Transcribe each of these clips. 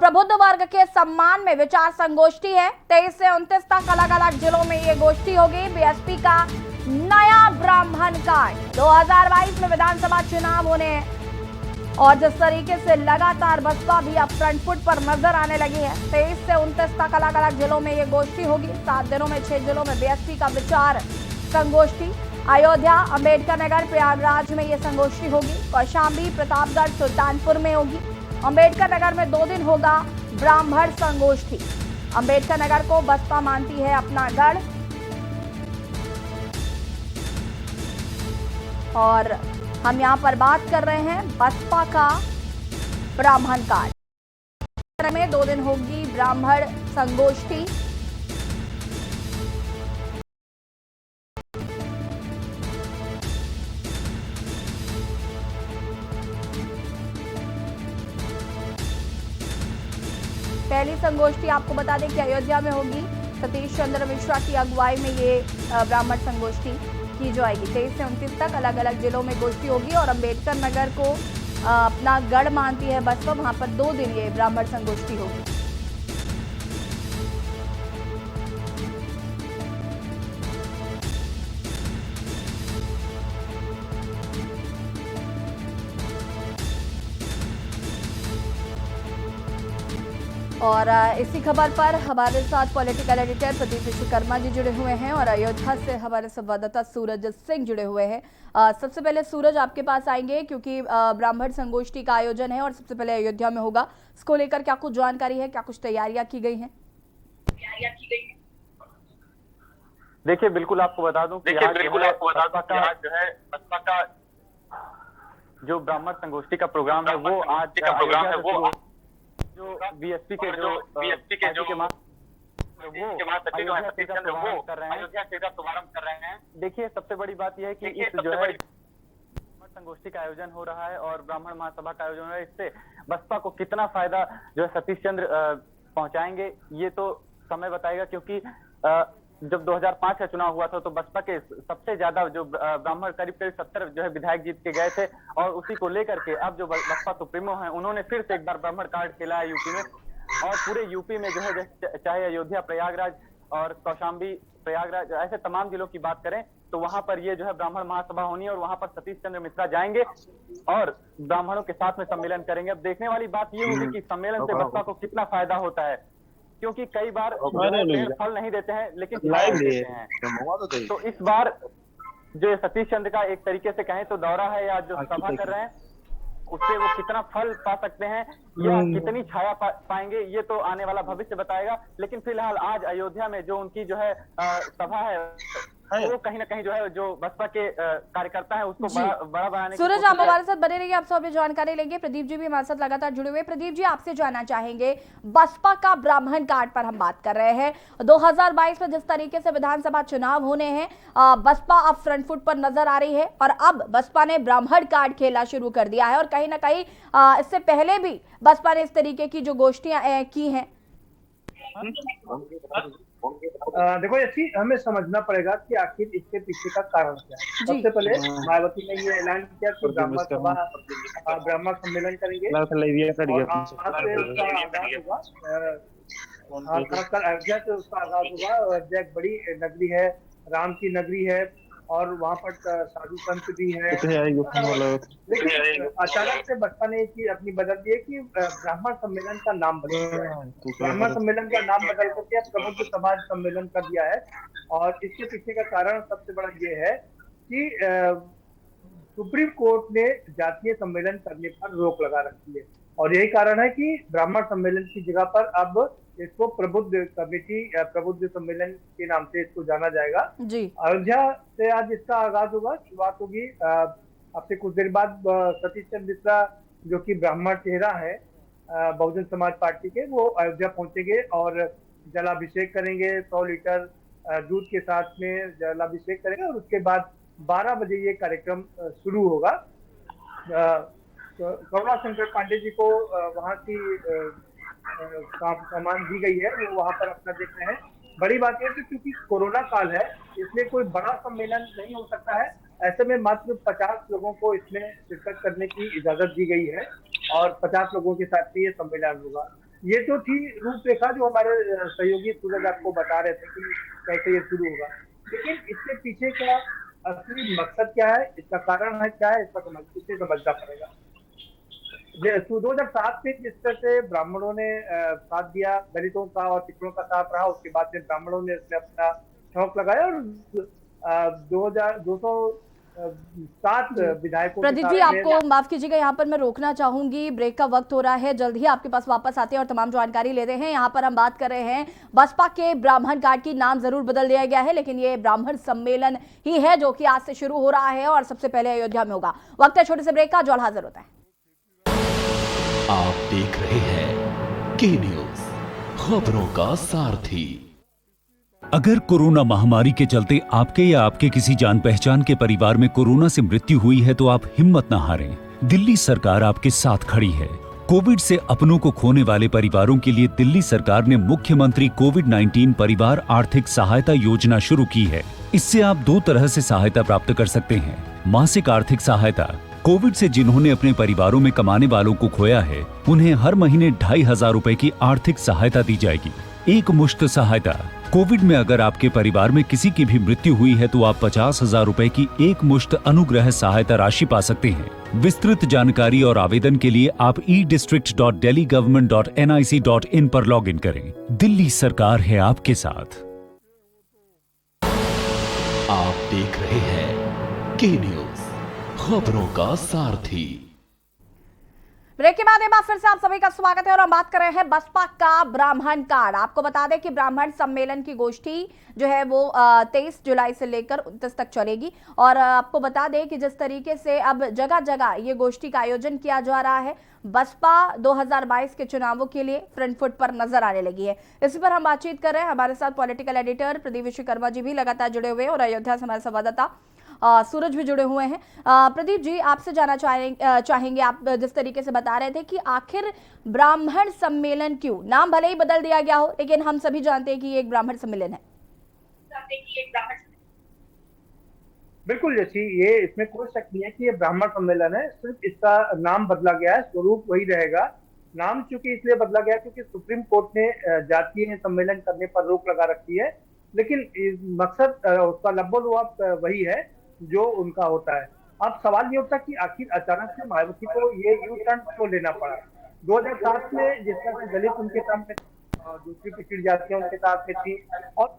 प्रबुद्ध वर्ग के सम्मान में विचार संगोष्ठी है। 23 से 29 तक अलग अलग जिलों में ये गोष्ठी होगी। बीएसपी का नया ब्राह्मण कार्ड। 2022 में विधानसभा चुनाव होने हैं और जिस तरीके से लगातार बसपा भी अब फ्रंट फुट पर नजर आने लगी है, 23 से 29 तक अलग अलग जिलों में ये गोष्ठी होगी। 7 दिनों में 6 जिलों में बीएसपी का विचार संगोष्ठी। अयोध्या, अंबेडकर नगर, प्रयागराज में ये संगोष्ठी होगी। कौशाम्बी, प्रतापगढ़, सुल्तानपुर में होगी। अंबेडकर नगर में 2 दिन होगा ब्राह्मण संगोष्ठी। अंबेडकर नगर को बसपा मानती है अपना गढ़ और हम यहाँ पर बात कर रहे हैं बसपा का ब्राह्मण कार्ड में 2 दिन होगी ब्राह्मण संगोष्ठी। पहली संगोष्ठी आपको बता दें कि अयोध्या में होगी। सतीश चंद्र मिश्रा की अगुवाई में ये ब्राह्मण संगोष्ठी की जाएगी। 23 से 29 तक अलग अलग जिलों में गोष्ठी होगी और अंबेडकर नगर को अपना गढ़ मानती है बसपा। वहां पर 2 दिन ये ब्राह्मण संगोष्ठी होगी। और इसी खबर पर हमारे साथ पॉलिटिकल एडिटर प्रदीप विश्वकर्मा जी जुड़े हुए हैं और अयोध्या से हमारे संवाददाता सूरज सिंह जुड़े हुए हैं। सबसे पहले सूरज आपके पास आएंगे क्योंकि ब्राह्मण संगोष्ठी का आयोजन है और सबसे पहले अयोध्या में होगा। इसको लेकर क्या कुछ जानकारी है, क्या कुछ तैयारियां की गई हैं? देखिए बिल्कुल आपको बता दूं कि आज जो है बसपा का जो ब्राह्मण संगोष्ठी का प्रोग्राम है वो आज जो बीएसपी के जो अयोध्या से शुभारंभ कर रहे हैं। देखिए सबसे बड़ी बात यह है कि इस जो है संगोष्ठी का आयोजन हो रहा है और ब्राह्मण महासभा का आयोजन हो रहा है। इससे बसपा को कितना फायदा जो है सतीश चंद्र पहुंचाएंगे ये तो समय बताएगा, क्योंकि जब 2005 का चुनाव हुआ था तो बसपा के सबसे ज्यादा जो ब्राह्मण करीब 70 जो है विधायक जीत के गए थे और उसी को लेकर के अब जो बसपा सुप्रीमो है उन्होंने फिर से एक बार ब्राह्मण कार्ड खेला है यूपी में। और पूरे यूपी में जो है चाहे अयोध्या, प्रयागराज और कौशाम्बी, प्रयागराज ऐसे तमाम जिलों की बात करें तो वहां पर ये जो है ब्राह्मण महासभा होनी है और वहां पर सतीश चंद्र मिश्रा जाएंगे और ब्राह्मणों के साथ में सम्मेलन करेंगे। अब देखने वाली बात ये होगी कि सम्मेलन से बसपा को कितना फायदा होता है, क्योंकि कई बार पेड़ फल नहीं देते हैं लेकिन फल देते हैं। तो इस बार जो सतीश चंद्र का एक तरीके से कहें तो दौरा है या जो सभा कर रहे हैं उससे वो कितना फल पा सकते हैं या कितनी छाया पाएंगे ये तो आने वाला भविष्य बताएगा। लेकिन फिलहाल आज अयोध्या में जो उनकी जो है सभा है वो कहीं ना कहीं जो है जो बसपा के कार्यकर्ता है उसको बड़ा बनाने। सूरज आप हमारे साथ बने रहिए, आपसे अभी जानकारी लेंगे। प्रदीप जी भी हमारे साथ लगातार जुड़े हुए। प्रदीप जी आपसे जानना चाहेंगे, बसपा का ब्राह्मण कार्ड पर हम बात कर रहे हैं। 2022 में जिस तरीके से विधानसभा चुनाव होने हैं, बसपा अब फ्रंट फुट पर नजर आ रही है और अब बसपा ने ब्राह्मण कार्ड खेला शुरू कर दिया है और कहीं ना कहीं इससे पहले भी बसपा ने इस तरीके की जो गोष्ठियां की हैं। देखो ऐसी हमें समझना पड़ेगा कि आखिर इसके पीछे का कारण क्या है। सबसे पहले मायावती ने ये ऐलान किया कि ब्राह्मण सभा ब्राह्मण सम्मेलन करेंगे और आज से उसका आगाज होगा। खासकर अयोध्या से उसका आगाज होगा। अयोध्या एक बड़ी नगरी है, राम की नगरी है और वहाँ पर साधु संत भी है। लेकिन अचानक से बसपा ने एक चीज अपनी बदल दी है कि ब्राह्मण सम्मेलन का नाम बदल दिया है। ब्राह्मण सम्मेलन का नाम बदल करके प्रबुद्ध समाज सम्मेलन कर दिया है और इसके पीछे का कारण सबसे बड़ा ये है कि सुप्रीम कोर्ट ने जातीय सम्मेलन करने पर रोक लगा रखी है और यही कारण है कि ब्राह्मण सम्मेलन की जगह पर अब इसको प्रबुद्ध कमेटी प्रबुद्ध सम्मेलन के नाम से इसको जाना जाएगा। अयोध्या से आज इसका आगाज होगा, शुरुआत होगी। अब से कुछ देर बाद सतीश चंद्र मिश्रा जो कि ब्राह्मण चेहरा है बहुजन समाज पार्टी के, वो अयोध्या पहुंचेंगे और जलाभिषेक करेंगे। 100 लीटर दूध के साथ में जलाभिषेक करेंगे और उसके बाद 12 बजे ये कार्यक्रम शुरू होगा। करुणा शंकर पांडे जी को वहाँ की सामान दी गई है, वो वहाँ पर अपना देख रहे हैं। बड़ी बात यह है कि क्योंकि कोरोना काल है इसलिए कोई बड़ा सम्मेलन नहीं हो सकता है। ऐसे में मात्र 50 लोगों को इसमें शिरकत करने की इजाजत दी गई है और 50 लोगों के साथ ये सम्मेलन होगा। ये तो थी रूपरेखा जो हमारे सहयोगी सूरज आपको बता रहे थे कि कैसे ये शुरू होगा, लेकिन इसके पीछे का असली मकसद क्या है, इसका कारण है क्या है, इसे समझना पड़ेगा। 2007 में जिस तरह से ब्राह्मणों ने साथ दिया, दलितों का और पिछड़ों का साथ रहा, उसके बाद में ब्राह्मणों ने इसमें अपना छौंक लगाया और 2,207 विधायकों के प्रदीप जी, साथ आपको माफ कीजिएगा, यहाँ पर मैं रोकना चाहूंगी, ब्रेक का वक्त हो रहा है, जल्द ही आपके पास वापस आते हैं और तमाम जानकारी लेते हैं। यहाँ पर हम बात कर रहे हैं बसपा के ब्राह्मण कार्ड की, नाम जरूर बदल दिया गया है लेकिन ये ब्राह्मण सम्मेलन ही है जो कि आज से शुरू हो रहा है और सबसे पहले अयोध्या में होगा। वक्त है छोटे से ब्रेक का, जल्द हाजिर होता है। आप देख रहे हैं के न्यूज, खबरों का सारथी। अगर कोरोना महामारी के चलते आपके या आपके किसी जान पहचान के परिवार में कोरोना से मृत्यु हुई है तो आप हिम्मत न हारें। दिल्ली सरकार आपके साथ खड़ी है। कोविड से अपनों को खोने वाले परिवारों के लिए दिल्ली सरकार ने मुख्यमंत्री कोविड-19 परिवार आर्थिक सहायता योजना शुरू की है। इससे आप 2 तरह से सहायता प्राप्त कर सकते हैं। मासिक आर्थिक सहायता, कोविड से जिन्होंने अपने परिवारों में कमाने वालों को खोया है उन्हें हर महीने 2,500 रुपए की आर्थिक सहायता दी जाएगी। एक मुश्त सहायता, कोविड में अगर आपके परिवार में किसी की भी मृत्यु हुई है तो आप 50,000 रुपए की एक मुश्त अनुग्रह सहायता राशि पा सकते हैं। विस्तृत जानकारी और आवेदन के लिए आप edistrict.delhigovernment.nic.in पर लॉगिन करें। दिल्ली सरकार है आपके साथ। आप देख रहे हैं के न्यूज, खबरों का सारथी। ब्रेक के बाद एक बार फिर से आप सभी का स्वागत है और हम बात कर रहे हैं बसपा का ब्राह्मण कार्ड। आपको बता दें कि ब्राह्मण सम्मेलन की गोष्ठी जो है वो 23 जुलाई से लेकर 29 तक चलेगी और आपको बता दें कि जिस तरीके से अब जगह जगह ये गोष्ठी का आयोजन किया जा रहा है, बसपा 2022 के चुनावों के लिए फ्रंट फुट पर नजर आने लगी है। इसी पर हम बातचीत कर रहे हैं। हमारे साथ पॉलिटिकल एडिटर प्रदीप विश्वकर्मा जी भी लगातार जुड़े हुए हैं और अयोध्या से हमारे संवाददाता सूरज भी जुड़े हुए हैं। प्रदीप जी, आपसे जानना चाहेंगे, आप जिस तरीके से बता रहे थे कि आखिर ब्राह्मण सम्मेलन क्यों, नाम भले ही बदल दिया गया हो लेकिन हम सभी जानते हैं कि ये एक ब्राह्मण सम्मेलन है। बिल्कुल जैसी, ये इसमें कोई शक नहीं है कि ये ब्राह्मण सम्मेलन है, सिर्फ इसका नाम बदला गया है, स्वरूप वही रहेगा। नाम चूंकि इसलिए बदला गया क्योंकि सुप्रीम कोर्ट ने जातीय सम्मेलन करने पर रोक लगा रखी है, लेकिन मकसद उसका लब्बो-लुआब वही है जो उनका होता है। अब सवाल ये उठता कि आखिर अचानक से मायावती को ये यू टर्न क्यों लेना पड़ा। 2007 में जिस तरह से दलित उनके साथ में, दूसरी पिछड़ी जातियां उनके साथ में थी और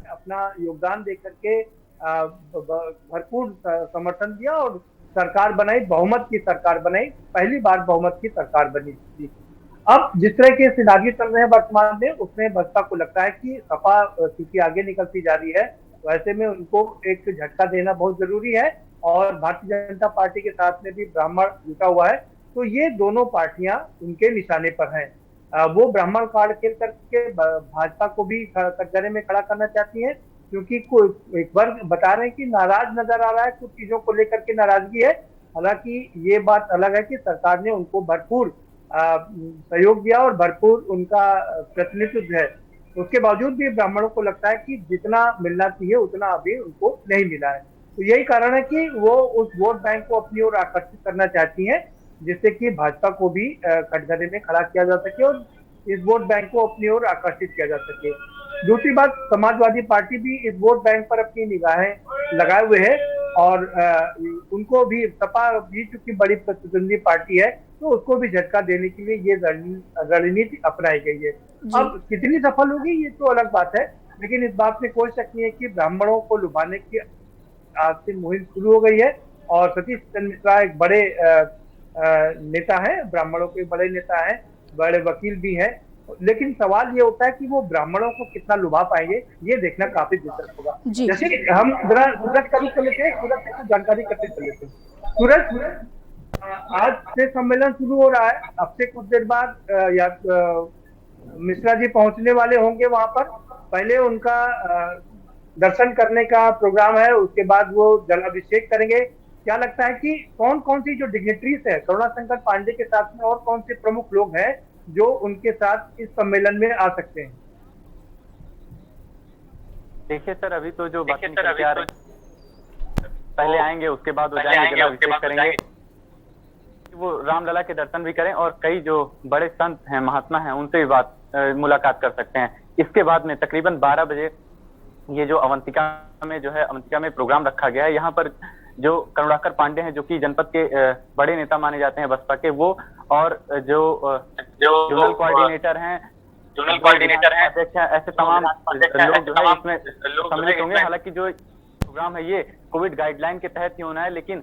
अपना योगदान दे करके भरपूर समर्थन दिया और सरकार बनाई, बहुमत की सरकार बनाई, पहली बार बहुमत की सरकार बनी थी। अब जिस तरह के सिनारियो चल रहे हैं वर्तमान में, उसमें बसपा को लगता है कि सपा क्योंकि आगे निकलती जा रही है, वैसे में उनको एक झटका देना बहुत जरूरी है और भारतीय जनता पार्टी के साथ में भी ब्राह्मण जुटा हुआ है, तो ये दोनों पार्टियां उनके निशाने पर हैं। वो ब्राह्मण कार्ड खेल करके भाजपा को भी कटघरे में खड़ा करना चाहती है, क्योंकि एक वर्ग बता रहे हैं कि नाराज नजर आ रहा है, कुछ चीजों को लेकर के नाराजगी है। हालांकि ये बात अलग है कि सरकार ने उनको भरपूर सहयोग दिया और भरपूर उनका प्रतिनिधित्व है, उसके बावजूद भी ब्राह्मणों को लगता है कि जितना मिलना चाहिए उतना अभी उनको नहीं मिला है। तो यही कारण है कि वो उस वोट बैंक को अपनी ओर आकर्षित करना चाहती हैं, जिससे कि भाजपा को भी कटघरे में खड़ा किया जा सके और इस वोट बैंक को अपनी ओर आकर्षित किया जा सके। दूसरी बात, समाजवादी पार्टी भी इस वोट बैंक पर अपनी निगाहें लगाए हुए है और उनको भी, सपा भी चूंकि बड़ी प्रतिद्वंदी पार्टी है तो उसको भी झटका देने के लिए ये रणनीति अपनाई गई है। अब कितनी सफल होगी ये तो अलग बात है, लेकिन इस बात में कोई शक नहीं है कि ब्राह्मणों को लुभाने की आज से मुहिम शुरू हो गई है और सतीश चंद्र मिश्रा एक बड़े नेता है, ब्राह्मणों के बड़े नेता है, बड़े वकील भी हैं, लेकिन सवाल ये होता है कि वो ब्राह्मणों को कितना लुभा पाएंगे, ये देखना काफी दिलचस्प होगा। जैसे हम जरा सूरज का रुख कर लेते हैं, सूरज से जानकारी करते चले थे। सूरज, आज से सम्मेलन शुरू हो रहा है, अब से कुछ देर बाद मिश्रा जी पहुंचने वाले होंगे वहां पर। पहले उनका दर्शन करने का प्रोग्राम है, उसके बाद वो जलाभिषेक करेंगे। क्या लगता है कि कौन कौन सी जो डिग्नेटरीज है, करुणा शंकर पांडे के साथ में और कौन से प्रमुख लोग हैं जो उनके साथ इस सम्मेलन में आ सकते हैं? देखिए सर, अभी तो जो बाकी पहले आएंगे उसके बाद हो जाएंगे, जलाभिषेक करेंगे। वो रामलला के दर्शन भी करें और कई जो बड़े संत हैं, महात्मा हैं, उनसे भी मुलाकात कर सकते हैं। इसके बाद में तकरीबन 12 बजे ये जो अवंतिका में प्रोग्राम रखा गया है। यहाँ पर जो करुणाकर पांडे हैं, जो कि जनपद के बड़े नेता माने जाते हैं बसपा के, वो और जो जोनल कोऑर्डिनेटर हैं, अध्यक्ष हैं, ऐसे तमाम लोग जो है इसमें सम्मिलित होंगे। हालांकि जो प्रोग्राम है ये कोविड गाइडलाइन के तहत ही होना है, लेकिन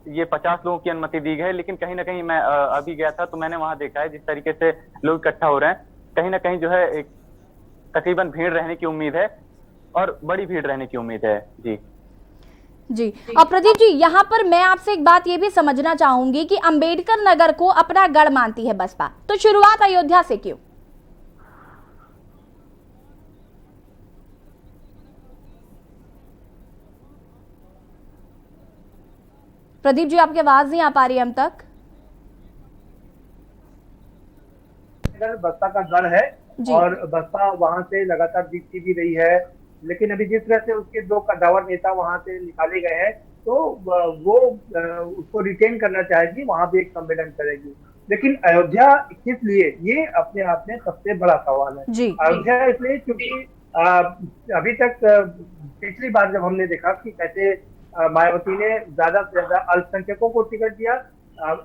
ये 50 लोगों की अनुमति दी गई है। लेकिन कहीं ना कहीं मैं अभी गया था तो मैंने वहां देखा है जिस तरीके से लोग इकट्ठा हो रहे हैं, कहीं ना कहीं जो है एक तकरीबन भीड़ रहने की उम्मीद है और बड़ी भीड़ रहने की उम्मीद है। जी और प्रदीप जी, यहाँ पर मैं आपसे एक बात ये भी समझना चाहूंगी कि अंबेडकर नगर को अपना गढ़ मानती है बसपा, तो शुरुआत अयोध्या से क्यों? प्रदीप जी, आपकी आवाज नहीं आ पा रही है हम तक। बसपा का गढ़ है और बसपा वहां से लगातार जीतती भी रही है, लेकिन अभी जिस तरह से उसके 2 कद्दावर नेता वहां से निकाले गए हैं तो वो उसको रिटेन करना चाहेगी, वहां भी एक सम्मेलन करेगी। लेकिन अयोध्या किस लिए, ये अपने आप में सबसे बड़ा सवाल है। अयोध्या इसलिए क्योंकि अभी तक पिछली बार जब हमने देखा कि कैसे मायावती ने ज्यादा से ज्यादा अल्पसंख्यकों को टिकट दिया,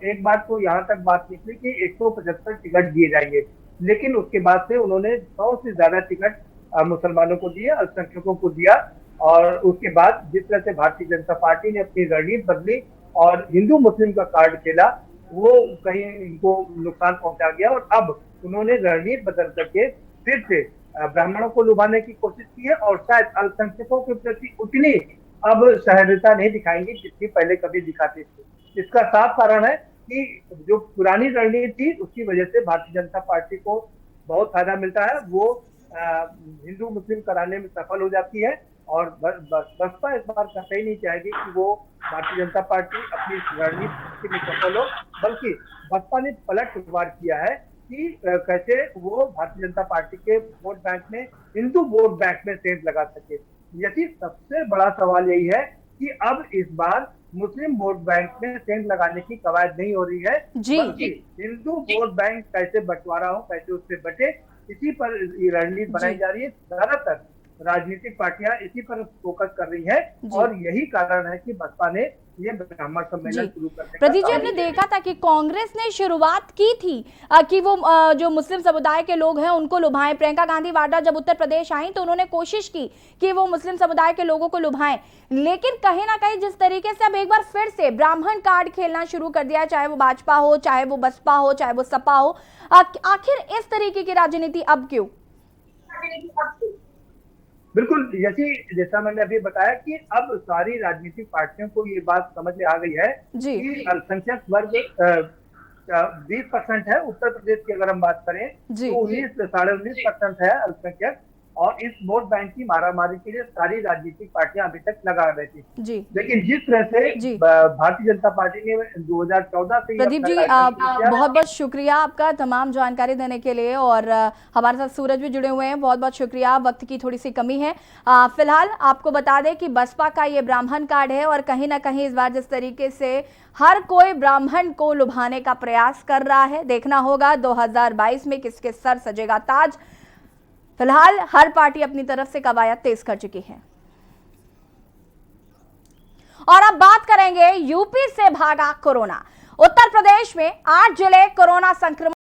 एक बार तो यहाँ तक बात निकली कि 175 टिकट दिए जाएंगे, लेकिन उसके बाद से उन्होंने 100 से ज्यादा टिकट मुसलमानों को दिया, अल्पसंख्यकों को दिया। और उसके बाद जिस तरह से भारतीय जनता पार्टी ने अपनी रणनीति बदली और हिंदू मुस्लिम का कार्ड खेला, वो कहीं इनको नुकसान पहुंचा गया और अब उन्होंने रणनीति बदल करके फिर से ब्राह्मणों को लुभाने की कोशिश की है और शायद अल्पसंख्यकों के प्रति उतनी अब सहृदयता नहीं दिखाएंगे जितनी पहले कभी दिखाते थे। इसका साफ कारण है कि जो पुरानी रणनीति थी उसकी वजह से भारतीय जनता पार्टी को बहुत फायदा मिलता है, वो हिंदू मुस्लिम कराने में सफल हो जाती है और बसपा इस बार कतई नहीं चाहेगी कि वो भारतीय जनता पार्टी अपनी रणनीति में सफल हो, बल्कि बसपा ने पलटवार किया है कि कैसे वो भारतीय जनता पार्टी के वोट बैंक में, हिंदू वोट बैंक में सेंध लगा सके। यही सबसे बड़ा सवाल यही है कि अब इस बार मुस्लिम वोट बैंक में सेंध लगाने की कवायद नहीं हो रही है, बल्कि हिंदू वोट बैंक कैसे बंटवारा हो, कैसे उससे बटे, इसी पर रणनीति बनाई जा रही है। ज्यादातर राजनीतिक पार्टियां इसी पर फोकस कर रही है और यही कारण है कि बसपा ने ये ब्राह्मण सम्मेलन शुरू करने। प्रदीप जी, हमने देखा था कि कांग्रेस ने शुरुआत की थी कि वो जो मुस्लिम समुदाय के लोग हैं उनको लुभाएं। प्रियंका गांधी वाड्रा जब उत्तर प्रदेश आई तो उन्होंने कोशिश की कि वो मुस्लिम समुदाय के लोगों को लुभाएं, लेकिन कहीं ना कहीं जिस तरीके से अब एक बार फिर से ब्राह्मण कार्ड खेलना शुरू कर दिया, चाहे वो भाजपा हो, चाहे वो बसपा हो, चाहे वो सपा हो, आखिर इस तरीके की राजनीति अब क्यों? बिल्कुल, जैसा मैंने अभी बताया कि अब सारी राजनीतिक पार्टियों को ये बात समझ में आ गई है कि अल्पसंख्यक वर्ग 20% है। उत्तर प्रदेश की अगर हम बात करें तो 19-19.5% है अल्पसंख्यक, और इस वोट बैंक की मारामारी के लिए सारी राजनीतिक पार्टियां अभी तक लगा रही थी। लेकिन जिस तरह से भारतीय जनता पार्टी ने 2014 से। प्रदीप जी, बहुत बहुत शुक्रिया आपका तमाम जानकारी देने के लिए, और हमारे साथ सूरज भी जुड़े हुए हैं, बहुत बहुत शुक्रिया। वक्त की थोड़ी सी कमी है। फिलहाल आपको बता दें कि बसपा का ये ब्राह्मण कार्ड है और कहीं ना कहीं इस बार जिस तरीके से हर कोई ब्राह्मण को लुभाने का प्रयास कर रहा है, देखना होगा 2022 में किसके सर सजेगा ताज। फिलहाल हर पार्टी अपनी तरफ से कवायद तेज कर चुकी है। और अब बात करेंगे यूपी से भागा कोरोना। उत्तर प्रदेश में 8 जिले कोरोना संक्रमण